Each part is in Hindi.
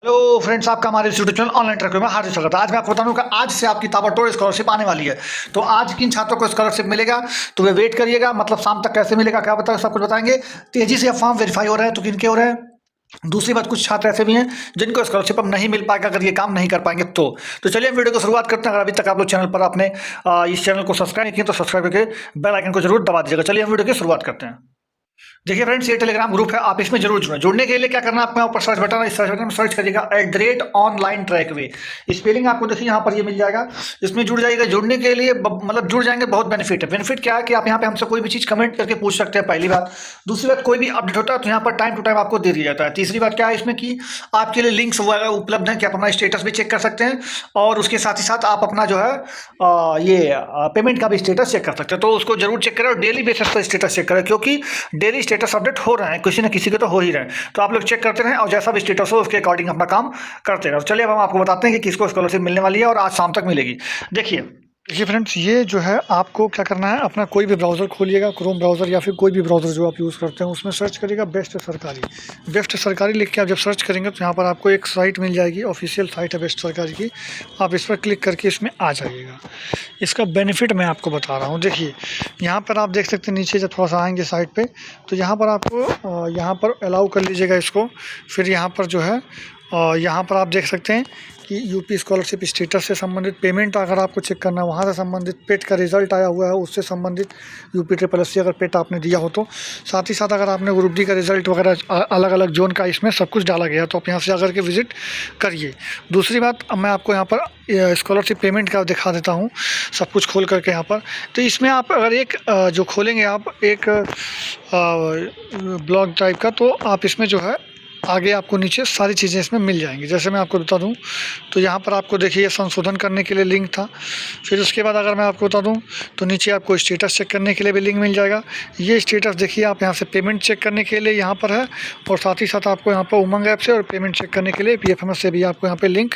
हेलो फ्रेंड्स, आपका हमारे यूट्यूब चैनल ऑनलाइन ट्रैकर में हार्दिक स्वागत है। आज मैं आपको बता दूं कि आज से आपकी ताबड़तोड़ स्कॉलरशिप आने वाली है। तो आज किन छात्रों को स्कॉलरशिप मिलेगा तो वे वेट करिएगा, मतलब शाम तक कैसे मिलेगा क्या बताओ, सब कुछ बताएंगे। तेजी से अब फॉर्म वेरीफाई हो रहे हैं, तो किनके हो रहे हैं। दूसरी बात, कुछ छात्र ऐसे भी हैं जिनको स्कॉलरशिप अब नहीं मिल पाएगा अगर ये काम नहीं कर पाएंगे तो चलिए हम वीडियो को शुरुआत करते हैं। अगर अभी तक आप लोग चैनल पर अपने इस चैनल को सब्सक्राइब नहीं किए तो सब्सक्राइब करके बेल आइकन को जरूर दबा दीजिएगा। चलिए हम वीडियो की शुरुआत करते हैं। देखिए फ्रेंड्स, ये टेलीग्राम ग्रुप है, आप इसमें जरूर जुड़ें। जुड़ने के लिए क्या करना है, आपको यहाँ पर सर्च बटन है, इस सर्च बटन में सर्च करिएगा @ऑनलाइन ट्रैकवे। स्पेलिंग आपको देखिए यहाँ पर ये मिल जाएगा, इसमें जुड़ जाइएगा। जुड़ने के लिए मतलब जुड़ जाएंगे, बहुत बेनिफिट है। बेनिफिट क्या है कि आप यहाँ पे हमसे कोई भी चीज़ कमेंट करके पूछ सकते हैं, पहली बात। दूसरी बात, कोई भी अपडेट होता है तो यहाँ पर टाइम टू टाइम आपको दे दिया जाता है। तीसरी बात क्या है इसमें कि आपके लिए लिंक्स वगैरह उपलब्ध हैं कि आप अपना स्टेटस भी चेक कर सकते हैं, और उसके साथ ही साथ आप अपना जो है पेमेंट का भी स्टेटस चेक कर सकते हैं। तो उसको जरूर चेक करें और डेली बेसिस पर स्टेटस चेक करें, क्योंकि डेली स्टेटस अपडेट हो रहे हैं, किसी न किसी के तो हो ही रहे हैं। तो आप लोग चेक करते रहें और जैसा भी स्टेटस हो उसके अकॉर्डिंग अपना काम करते रहें। चलिए अब हम आपको बताते हैं कि किसको स्कॉलरशिप मिलने वाली है और आज शाम तक मिलेगी। देखिए फ्रेंड्स, ये जो है आपको क्या करना है, अपना कोई भी ब्राउज़र खोलिएगा, क्रोम ब्राउज़र या फिर कोई भी ब्राउज़र जो आप यूज़ करते हैं उसमें सर्च करिएगा बेस्ट सरकारी लिख के आप जब सर्च करेंगे तो यहाँ पर आपको एक साइट मिल जाएगी, ऑफिशियल साइट है बेस्ट सरकारी की। आप इस पर क्लिक करके इसमें आ जाइएगा। इसका बेनिफिट मैं आपको बता रहा हूँ। देखिए यहाँ पर आप देख सकते हैं, नीचे जब थोड़ा सा आएंगे साइट पे तो यहाँ पर आपको यहाँ पर अलाउ कर लीजिएगा इसको। फिर यहाँ पर जो है यहाँ पर आप देख सकते हैं कि यूपी स्कॉलरशिप स्टेटस से संबंधित पेमेंट अगर आपको चेक करना है, वहाँ से संबंधित पेट का रिजल्ट आया हुआ है उससे संबंधित यूपी SSC अगर पेट आपने दिया हो तो, साथ ही साथ अगर आपने ग्रुप डी का रिजल्ट वगैरह अलग अलग जोन का इसमें सब कुछ डाला गया, तो आप यहाँ से आकर के विजिट करिए। दूसरी बात, अब मैं आपको यहाँ पर स्कॉलरशिप पेमेंट का दिखा देता हूँ सब कुछ खोल करके यहाँ पर। तो इसमें आप अगर एक जो खोलेंगे आप एक ब्लॉग टाइप का, तो आप इसमें जो है आगे आपको नीचे सारी चीज़ें इसमें मिल जाएंगी। जैसे मैं आपको बता दूं तो यहाँ पर आपको देखिए संशोधन करने के लिए लिंक था। फिर उसके बाद अगर मैं आपको बता दूं तो नीचे आपको स्टेटस चेक करने के लिए भी लिंक मिल जाएगा। ये स्टेटस देखिए, आप यहाँ से पेमेंट चेक करने के लिए यहाँ पर है, और साथ ही साथ आपको यहाँ पर उमंग ऐप से और पेमेंट चेक करने के लिए PFMS से भी आपको यहाँ पर लिंक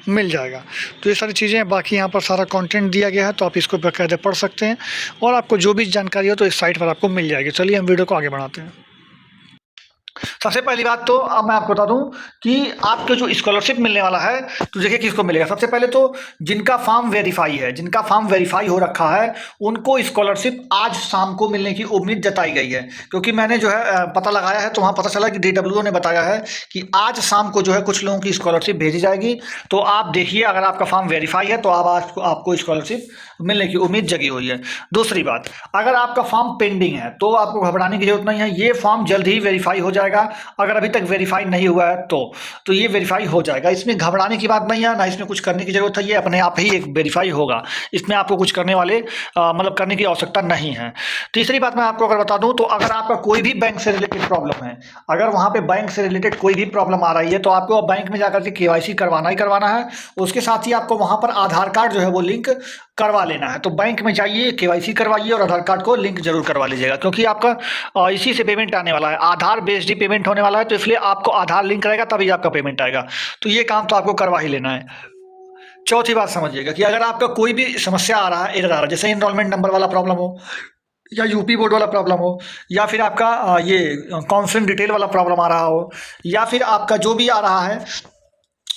मिल जाएगा। तो ये सारी चीज़ें, बाकी यहाँ पर सारा कॉन्टेंट दिया गया है, तो आप इसको बाकायदे पढ़ सकते हैं और आपको जो भी जानकारी हो तो इस साइट पर आपको मिल जाएगी। चलिए हम वीडियो को आगे बढ़ाते हैं। सबसे पहली बात तो अब मैं आपको बता दूं कि आपको जो स्कॉलरशिप मिलने वाला है तो देखिए किसको मिलेगा। सबसे पहले तो जिनका फॉर्म वेरीफाई है, जिनका फॉर्म वेरीफाई हो रखा है, उनको स्कॉलरशिप आज शाम को मिलने की उम्मीद जताई गई है। क्योंकि मैंने जो है पता लगाया है तो वहाँ पता चला कि DWO ने बताया है कि आज शाम को जो है कुछ लोगों की स्कॉलरशिप भेजी जाएगी। तो आप देखिए, अगर आपका फॉर्म वेरीफाई है तो आप आज आपको स्कॉलरशिप मिलने की उम्मीद जगी हुई है। दूसरी बात, अगर आपका फॉर्म पेंडिंग है तो आपको घबराने की जरूरत नहीं है, ये फॉर्म जल्द ही वेरीफाई हो जाएगा। अगर अभी तक वेरीफाई नहीं हुआ है तो ये वेरीफाई हो जाएगा, इसमें घबराने की बात नहीं है, ना इसमें कुछ करने की जरूरत है, ये अपने आप ही एक वेरीफाई होगा। इसमें आपको कुछ करने वाले मतलब करने की आवश्यकता नहीं है। तीसरी बात मैं आपको अगर बता दूं तो अगर आपका कोई भी बैंक से रिलेटेड प्रॉब्लम है, अगर वहां पे बैंक से रिलेटेड कोई भी प्रॉब्लम आ रही है तो आपको बैंक में जाकर के KYC करवाना ही करवाना है। उसके साथ ही आपको वहां पर आधार कार्ड जो है वो लिंक करवा लेना है। तो बैंक में जाइए, KYC करवाइए और आधार कार्ड को लिंक जरूर करवा लीजिएगा, क्योंकि आपका इसी से पेमेंट आने वाला है, आधार बेस्ड ही पेमेंट होने वाला है। तो इसलिए आपको आधार लिंक रहेगा तभी आपका पेमेंट आएगा। तो ये काम तो आपको करवा ही लेना है। चौथी बात समझिएगा कि अगर आपका कोई भी समस्या आ रहा है, एरर आ रहा है, जैसे इनरोलमेंट नंबर वाला प्रॉब्लम हो, या यूपी बोर्ड वाला प्रॉब्लम हो, या फिर आपका ये काउंसलिंग डिटेल वाला प्रॉब्लम आ रहा हो, या फिर आपका जो भी आ रहा है,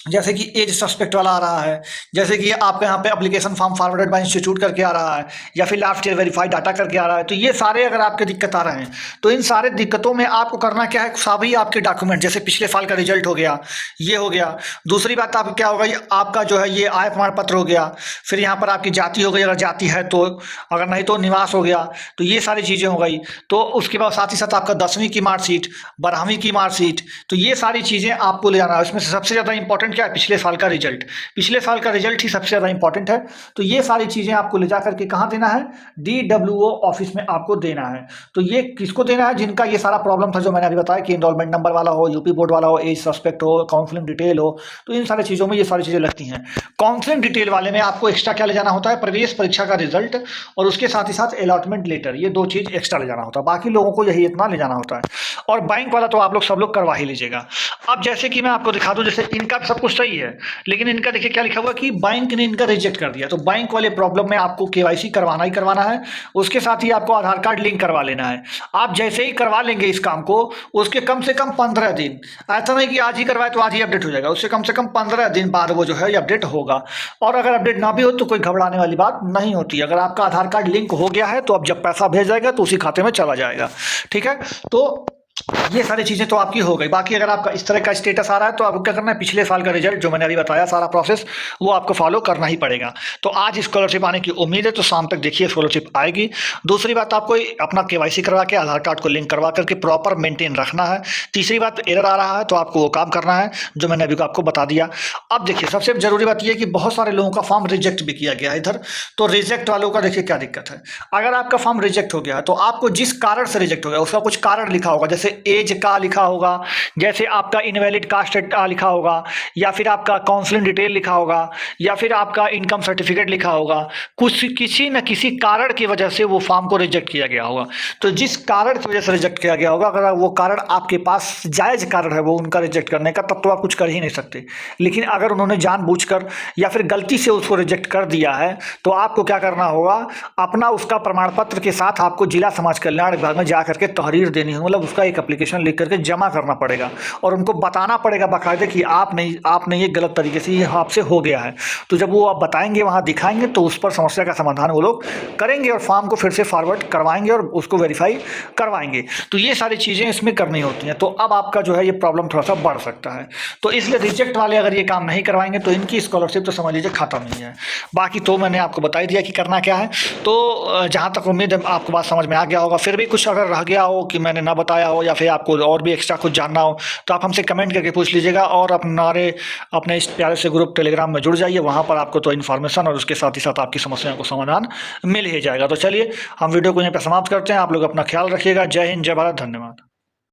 जैसे कि एज सस्पेक्ट वाला आ रहा है, जैसे कि आपके यहाँ पे application form forwarded bye institute करके आ रहा है, या फिर लास्ट ईयर वेरीफाइड डाटा करके आ रहा है, तो ये सारे अगर आपके दिक्कत आ रहे हैं तो इन सारे दिक्कतों में आपको करना क्या है, सभी आपके डॉक्यूमेंट, जैसे पिछले साल का रिजल्ट हो गया, ये हो गया। दूसरी बात आप क्या होगा, आपका जो है ये आय प्रमाण पत्र हो गया। फिर यहाँ पर आपकी जाति हो गई, अगर जाति है तो, अगर नहीं तो निवास हो गया। तो ये सारी चीज़ें हो गई। तो उसके बाद साथ ही साथ आपका 10वीं की मार्कशीट, 12वीं की मार्कशीट, तो ये सारी चीज़ें आपको ले जाना है। इसमें सबसे ज़्यादा इंपॉर्टेंट क्या है, पिछले साल का रिजल्ट। पिछले साल का रिजल्ट ही सबसे ज़्यादा इंपॉर्टेंट है। तो ये सारी चीज़ें आपको ले जाकर के कहाँ देना है, DWO ऑफिस में आपको देना है। तो ये किसको देना है, जिनका ये सारा प्रॉब्लम था जो मैंने अभी बताया कि इनरोलमेंट नंबर वाला हो, यूपी बोर्ड वाला हो, एज सस्पेक्ट हो, काउंसलिंग डिटेल हो, तो इन सारी चीज़ों में ये सारी चीज़ें लगती हैं। काउंसलिंग डिटेल वाले में आपको एक्स्ट्रा क्या ले जाना होता है, प्रवेश परीक्षा का रिजल्ट और उसके साथ ही साथ अलॉटमेंट लेटर, ये 2 चीज़ एक्स्ट्रा ले जाना होता है। बाकी लोगों को यही इतना ले जाना होता है। और बैंक वाला तो आप लोग सब लोग करवा ही लीजिएगा। अब जैसे कि मैं आपको दिखा दूं, जैसे इनका सब कुछ सही है, लेकिन इनका देखिए क्या लिखा हुआ कि बैंक ने इनका रिजेक्ट कर दिया। तो बैंक वाले प्रॉब्लम में आपको केवाईसी करवाना ही करवाना है, उसके साथ ही आपको आधार कार्ड लिंक करवा लेना है। आप जैसे ही करवा लेंगे इस काम को, उसके कम से कम 15 दिन, ऐसा नहीं कि आज ही करवाए तो आज ही अपडेट हो जाएगा, उससे कम से कम 15 दिन बाद वो जो है ये अपडेट होगा। और अगर अपडेट ना भी हो तो कोई घबराने वाली बात नहीं होती। अगर आपका आधार कार्ड लिंक हो गया है तो अब जब पैसा भेज जाएगा तो उसी खाते में चला जाएगा। ठीक है, तो ये सारी चीजें तो आपकी हो गई। बाकी अगर आपका इस तरह का स्टेटस आ रहा है तो आपको क्या करना है, पिछले साल का रिजल्ट जो मैंने अभी बताया सारा प्रोसेस, वो आपको फॉलो करना ही पड़ेगा। तो आज स्कॉलरशिप आने की उम्मीद है, तो शाम तक देखिए स्कॉलरशिप आएगी। दूसरी बात, आपको अपना केवाईसी करवा के आधार कार्ड को लिंक करवा करके प्रॉपर मेंटेन रखना है। तीसरी बात, एरर आ रहा है तो आपको वो काम करना है जो मैंने अभी आपको बता दिया। अब देखिए सबसे जरूरी बात यह कि बहुत सारे लोगों का फॉर्म रिजेक्ट भी किया गया है इधर। तो रिजेक्ट वालों का देखिए क्या दिक्कत है। अगर आपका फॉर्म रिजेक्ट हो गया है तो आपको जिस कारण से रिजेक्ट हो गया उसका कुछ कारण लिखा होगा, जैसे एज का लिखा होगा, जैसे आपका इनवैलिड कास्ट लिखा होगा, या फिर आपका काउंसलिंग डिटेल लिखा होगा, या फिर आपका इनकम सर्टिफिकेट लिखा होगा। कुछ किसी न किसी कारण की वजह से वो फॉर्म को रिजेक्ट किया गया होगा। तो जिस कारण की वजह से रिजेक्ट किया गया होगा, अगर वो कारण आपके पास जायज कारण है वो उनका रिजेक्ट करने का, तब तो आप कुछ कर ही नहीं सकते। लेकिन अगर उन्होंने जानबूझकर या फिर गलती से उसको रिजेक्ट कर दिया है तो आपको क्या करना होगा, अपना उसका प्रमाण पत्र के साथ आपको जिला समाज कल्याण विभाग में जाकर के तहरीर देनी है, मतलब उसका एक एप्लीकेशन लिख करके जमा करना पड़ेगा और उनको बताना पड़ेगा बाकायदे कि आपने ये गलत तरीके से ये आपसे हो गया है। तो जब वो आप बताएंगे, वहाँ दिखाएंगे, तो उस पर समस्या का समाधान वो लोग करेंगे और फॉर्म को फिर से फॉरवर्ड करवाएंगे और उसको वेरीफाई करवाएंगे। तो ये सारी चीज़ें इसमें करनी होती हैं। तो अब आपका जो है ये प्रॉब्लम थोड़ा सा बढ़ सकता है। तो इसलिए रिजेक्ट वाले अगर ये काम नहीं करवाएंगे तो इनकी स्कॉलरशिप तो समझ लीजिए खत्म ही है। बाकी तो मैंने आपको बता ही दिया कि करना क्या है। तो जहाँ तक उम्मीद है आपको बात समझ में आ गया होगा। फिर भी कुछ अगर रह गया हो कि मैंने ना बताया हो या फिर आपको और भी एक्स्ट्रा कुछ जानना हो तो आप हमसे कमेंट करके पूछ लीजिएगा। और अपने इस प्यारे से ग्रुप टेलीग्राम में जुड़ जाइए, वहाँ पर आपको तो इन्फॉर्मेशन और उसके साथ ही साथ आपकी समस्याओं को समाधान मिल ही जाएगा। तो चलिए हम वीडियो को यहीं पर समाप्त करते हैं। आप लोग अपना ख्याल रखिएगा। जय हिंद, जय भारत, धन्यवाद।